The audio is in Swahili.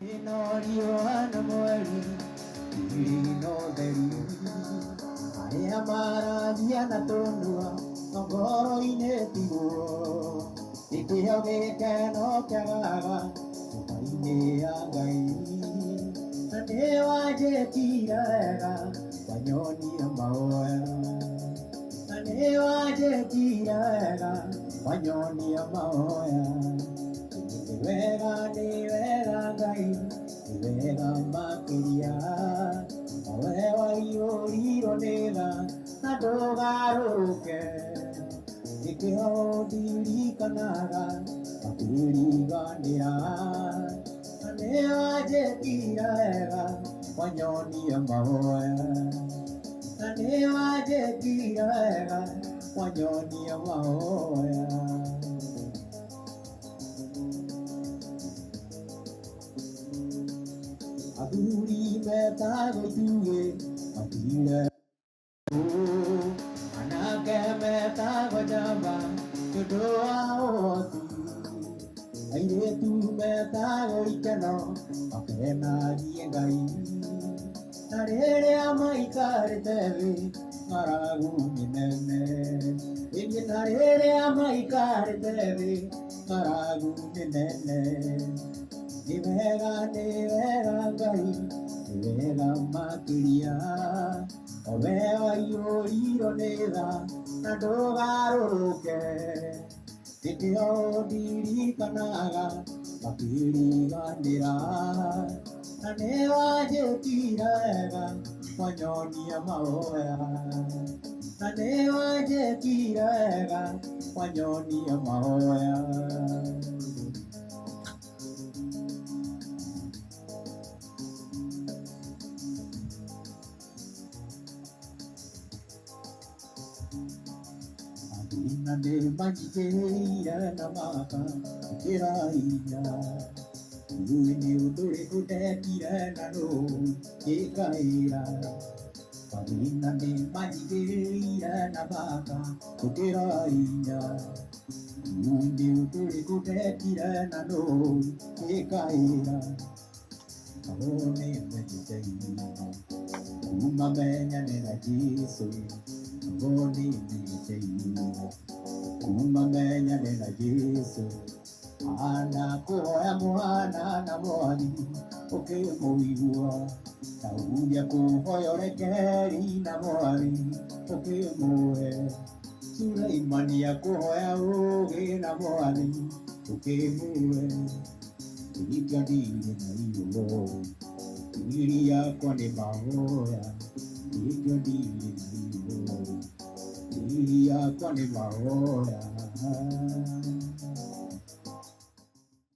Inoriwana mweri ino theri aria marathia na tondua ngoro-inĩ tiguo gĩtĩo gĩkeno kĩagaga nyũmba-inĩ ya Ngai na nĩ wanjĩkire wega wanyonia mahoya na nĩ wanjĩkire wega wanyonia mahoya ni wega Ngai ni wega makĩria we waiyũrirwo nĩ tha na ndũgarũrũke gĩkĩro ndirikanaga makĩriganĩra na nĩ wanjĩkire wega wanyonia mahoya na nĩ wanjĩkire wega wanyonia mahoya. Athuri metagwo ithuĩ matirĩ anake metagwo njamba nĩũndũ wa ũhoti airĩtu metagwo ikeno makenagie Ngai na rĩrĩa maikarĩte thĩ ng'aragu mĩnene ĩngĩ na rĩrĩa maikarĩte thĩ ng'aragu mĩnene ni wega Ngai ni wega makĩria o we waiyũrirwo nĩ tha na ndũgarũrũke gĩtĩo ndirikanaga makĩriganĩra na nĩ wanjĩkire wega wanyonia mahoya na nĩ wanjĩkire wega wanyonia mahoya. Na nĩ manjigĩire na maka gũkĩra hinya ithuĩ nĩ ũndũ ũrĩkũ ndekire na nũũ ngĩkaĩra na nĩ manjigĩire na maka gũkĩra hinya ithuĩ nĩ ũndũ ũrĩkũ ndekire na nũũ ngĩkaĩra no nĩ menyete hinya kuma menyane na Jesũ no nĩ menyete hinya kuma menyane na Jesũ anakuoya mwana na mwathi ũkĩmũigua na uge kũhoya ũrekeri na mwathi ũkĩmũhe Suraimani akũhoya ũgĩ na mwathi ũkĩmũhe iria ndirĩ na igũrũ ngiri yakwa nĩ mahoya iria ndirĩ na igũrũ ngiri yakwa nĩ mahoya